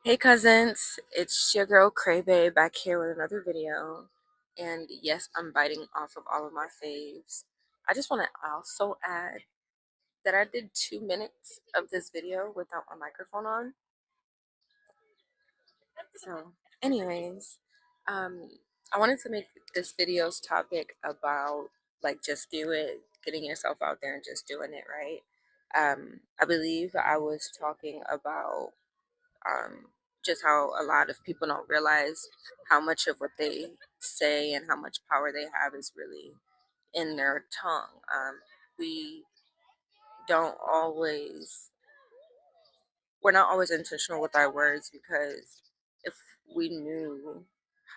Hey cousins, it's your girl Cray back here with another video. And yes, I'm biting off of all of my faves. I just want to also add that I did 2 minutes of this video without my microphone on. So, anyways, um, I wanted to make this video's topic about like just do it, getting yourself out there and just doing it, right? I believe I was talking about um, just how a lot of people don't realize how much of what they say and how much power they have is really in their tongue. We don't always, we're not always intentional with our words because if we knew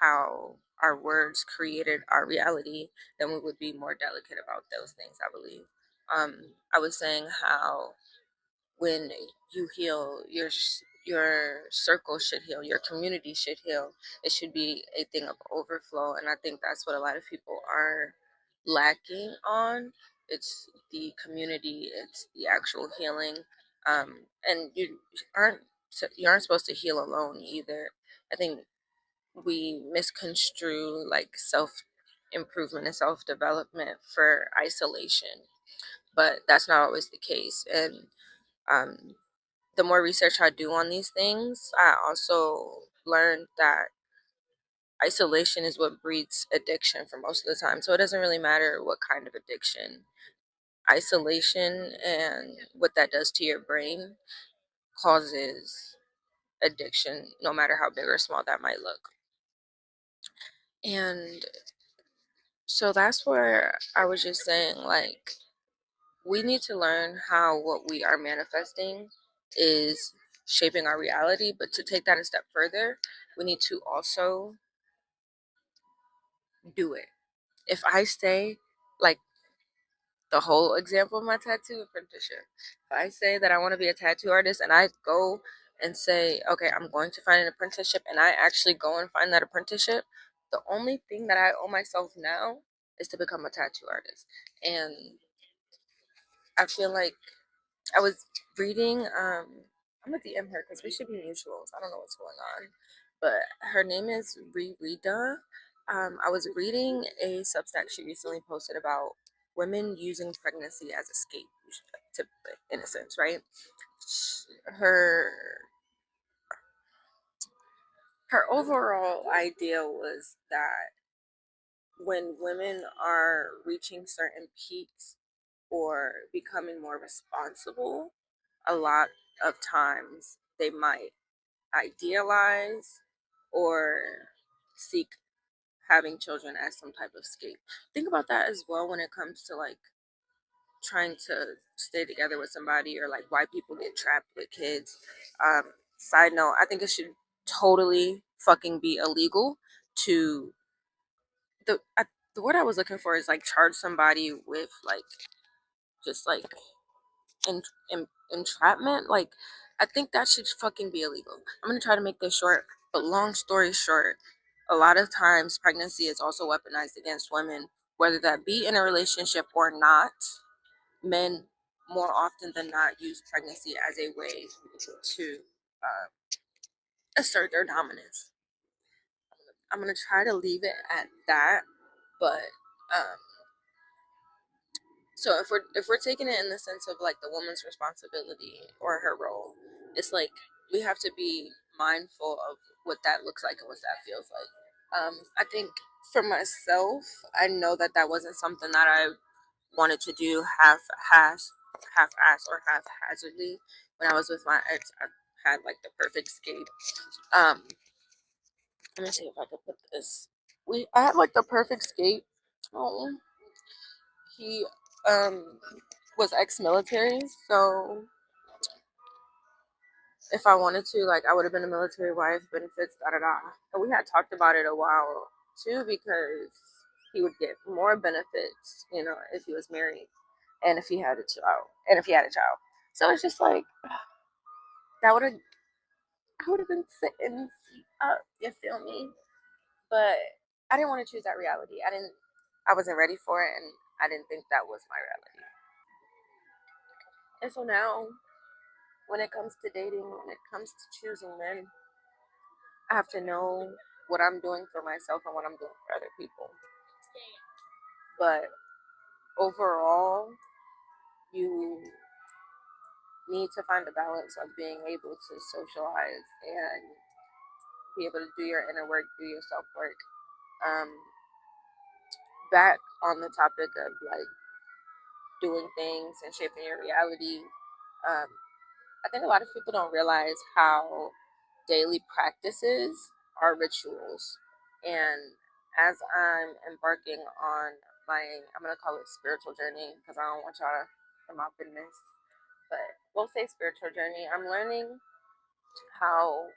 how our words created our reality, then we would be more delicate about those things, I believe. I was saying how when you heal, your circle should heal, your community should heal. It should be a thing of overflow, and I think that's what a lot of people are lacking on. It's the community, it's the actual healing, and aren't you aren't supposed to heal alone either. I think we misconstrue like self improvement and self development for isolation, but that's not always the case. And um, the more research I do on these things, I also learned that isolation is what breeds addiction for most of the time. So it doesn't really matter what kind of addiction. Isolation and what that does to your brain causes addiction, no matter how big or small that might look. And so that's where I was just saying, like, we need to learn how what we are manifesting is shaping our reality. But to take that a step further, we need to also do it. If I say, like, the whole example of my tattoo apprenticeship, if I say that I want to be a tattoo artist and I go and say, okay, I'm going to find an apprenticeship, and I actually go and find that apprenticeship, the only thing that I owe myself now is to become a tattoo artist. And I feel like I was reading, I'm gonna DM her because we should be mutuals. I don't know what's going on. But her name is Rita. I was reading a Substack she recently posted about women using pregnancy as escape, to, in a sense, right? Her her overall idea was that when women are reaching certain peaks or becoming more responsible, a lot of times they might idealize or seek having children as some type of escape. Think about that as well when it comes to like trying to stay together with somebody, or like why people get trapped with kids. Um, Side note, I think it should totally fucking be illegal to the word I was looking for is like charge somebody with like just like entrapment. Like, I think that should fucking be illegal. I'm gonna try to make this short, but long story short, a lot of times pregnancy is also weaponized against women, whether that be in a relationship or not. Men more often than not use pregnancy as a way to uh, assert their dominance. I'm gonna try to leave it at that, but um, so if we're taking it in the sense of like the woman's responsibility or her role, it's like we have to be mindful of what that looks like and what that feels like. I think for myself, I know that that wasn't something that I wanted to do half-ass or haphazardly. When I was with my ex, I had like the perfect escape. Um, Let me see if I could put this. I had like the perfect escape. Oh, he was ex-military, so if I wanted to, like, I would have been a military wife, benefits, da da da. But we had talked about it a while too, because he would get more benefits, if he was married and if he had a child, So it's just like that would have I would have been sitting up. You feel me? But I didn't want to choose that reality. I wasn't ready for it, and I didn't think that was my reality. And so now, when it comes to dating, when it comes to choosing men, I have to know what I'm doing for myself and what I'm doing for other people. But overall, you need to find a balance of being able to socialize and be able to do your inner work, do your self work. Um, Back on the topic of like doing things and shaping your reality, um, I think a lot of people don't realize how daily practices are rituals. And as I'm embarking on I'm going to call it spiritual journey because I don't want y'all to come up in this, but we'll say spiritual journey. I'm learning how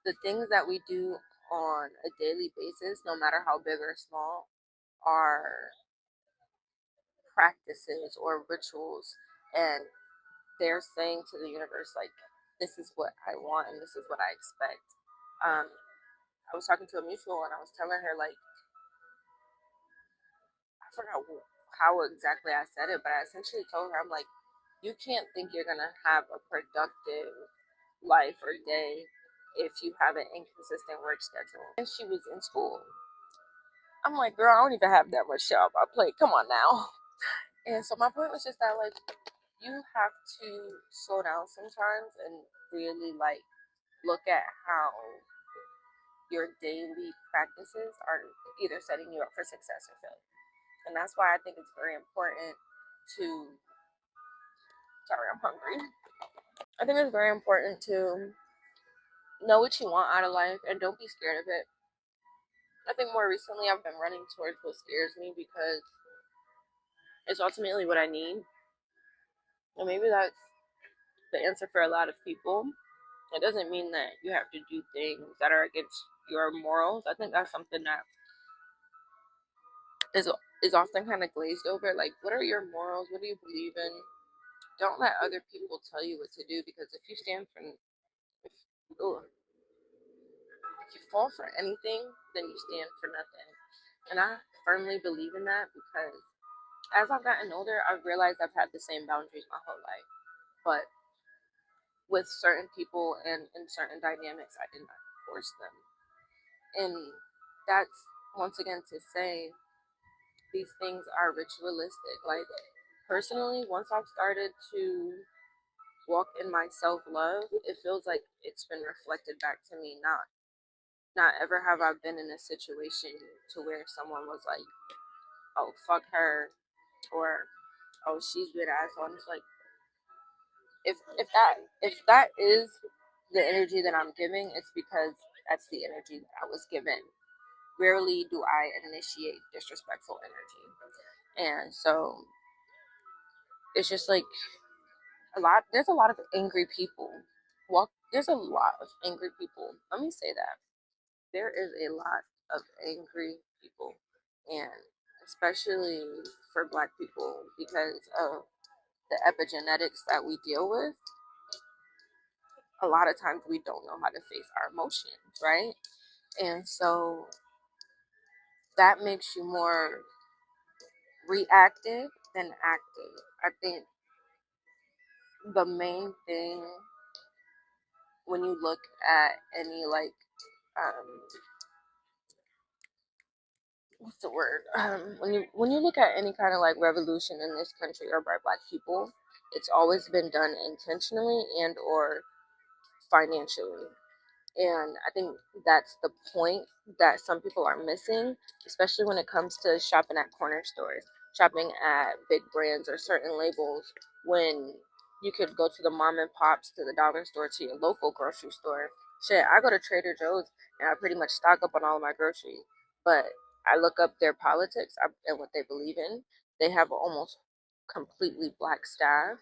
the things that we do on a daily basis, no matter how big or small, are practices or rituals. And they're saying to the universe, like, this is what I want and this is what I expect. Um, I was talking to a mutual and I was telling her, like, I forgot how exactly I said it, but I essentially told her, I'm like, you can't think you're going to have a productive life or day if you have an inconsistent work schedule. And she was in school. I'm like, girl, I don't even have that much shit on my plate. Come on now. And so my point was just that, like, you have to slow down sometimes and really, like, look at how your daily practices are either setting you up for success or failure. And that's why I think it's very important to, sorry, I'm hungry. I think it's very important to know what you want out of life and don't be scared of it. I think more recently I've been running towards what scares me because it's ultimately what I need. And maybe that's the answer for a lot of people. It doesn't mean that you have to do things that are against your morals. I think that's something that is is often kind of glazed over. Like, what are your morals? What do you believe in? Don't let other people tell you what to do because if you stand for if, ugh, if you fall for anything, then you stand for nothing. And I firmly believe in that because as I've gotten older, I've realized I've had the same boundaries my whole life. But with certain people and in certain dynamics, I did not enforce them. And that's once again to say these things are ritualistic. Like, personally, once I've started to walk in my self love, it feels like it's been reflected back to me. Not ever have I been in a situation to where someone was like, "Oh, fuck her," or "Oh, she's good asshole." And it's like, if that is the energy that I'm giving, it's because that's the energy that I was given. Rarely do I initiate disrespectful energy, and so it's just like there's a lot of angry people. There's a lot of angry people. Let me say that. There is a lot of angry people, and especially for black people because of the epigenetics that we deal with. A lot of times we don't know how to face our emotions, right? And so that makes you more reactive than active. I think the main thing when you look at any like um what's the word when you look at any kind of like revolution in this country or by black people, it's always been done intentionally and or financially. And I think that's the point that some people are missing, especially when it comes to shopping at corner stores, shopping at big brands or certain labels, when you could go to the mom and pops, to the dollar store, to your local grocery store. Shit, I go to Trader Joe's and I pretty much stock up on all of my groceries. But I look up their politics and what they believe in. They have almost completely black staff.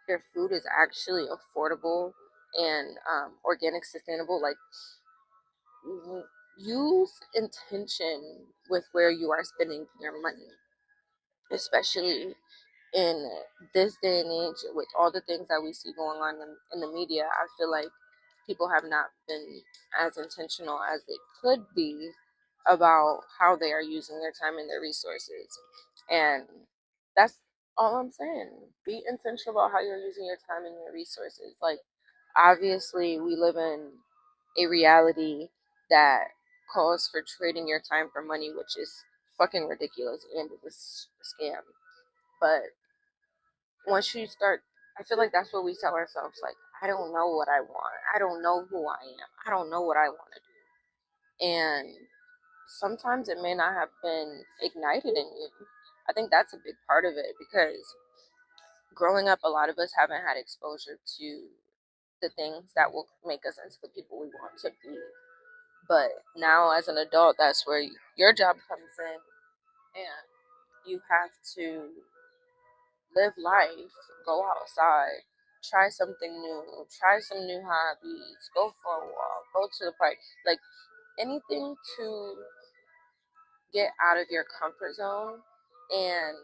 Their food is actually affordable and organic, sustainable. Like, use intention with where you are spending your money, especially in this day and age with all the things that we see going on in the media. I feel like people have not been as intentional as they could be about how they are using their time and their resources. And that's all I'm saying. Be intentional about how you're using your time and your resources. Like, obviously we live in a reality that calls for trading your time for money, which is fucking ridiculous and it was a scam. But once you start, I feel like that's what we tell ourselves. Like, I don't know what I want. I don't know who I am. I don't know what I want to do. And sometimes it may not have been ignited in you. I think that's a big part of it because growing up, a lot of us haven't had exposure to the things that will make us into the people we want to be. But now, as an adult, that's where your job comes in, and you have to live life, go outside, try something new, try some new hobbies, go for a walk, go to the park, like anything to get out of your comfort zone and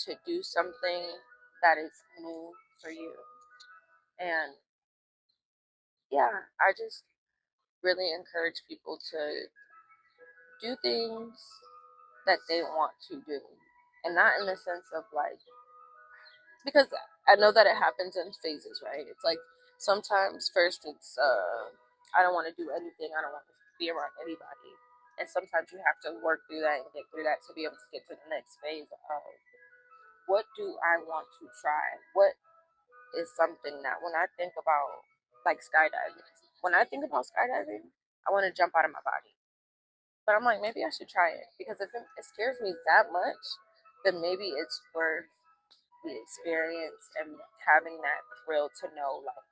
to do something that is new for you. And yeah, I just really encourage people to do things that they want to do. And not in the sense of like, because I know that it happens in phases, right? It's like sometimes first it's, I don't want to do anything, I don't want to be around anybody. And sometimes you have to work through that and get through that to be able to get to the next phase of what do I want to try? What is something that when I think about like skydiving, when I think about skydiving, I want to jump out of my body. But I'm like, maybe I should try it because if it scares me that much, then maybe it's worth the experience and having that thrill to know like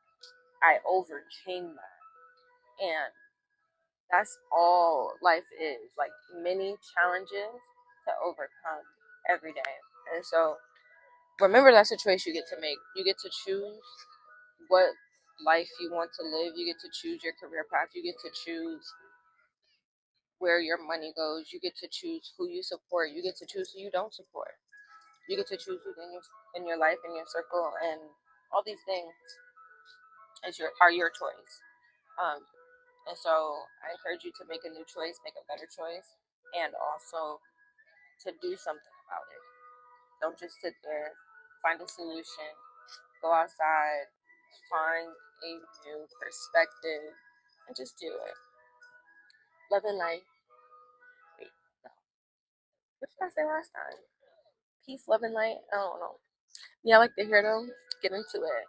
I overcame that. And that's all life is like many challenges to overcome every day. And so remember that's a choice you get to make. You get to choose what life you want to live. You get to choose your career path. You get to choose where your money goes. You get to choose who you support. You get to choose who you don't support. You get to choose who's in your life, in your circle, and all these things are your choice. Um, and so I encourage you to make a new choice, make a better choice, and also to do something about it. Don't just sit there. Find a solution. Go outside. Find a new perspective, and just do it. Love and life. Wait, no. What did I say last time? Peace, love, and light. I don't know. Yeah, I like to hear them. Get into it.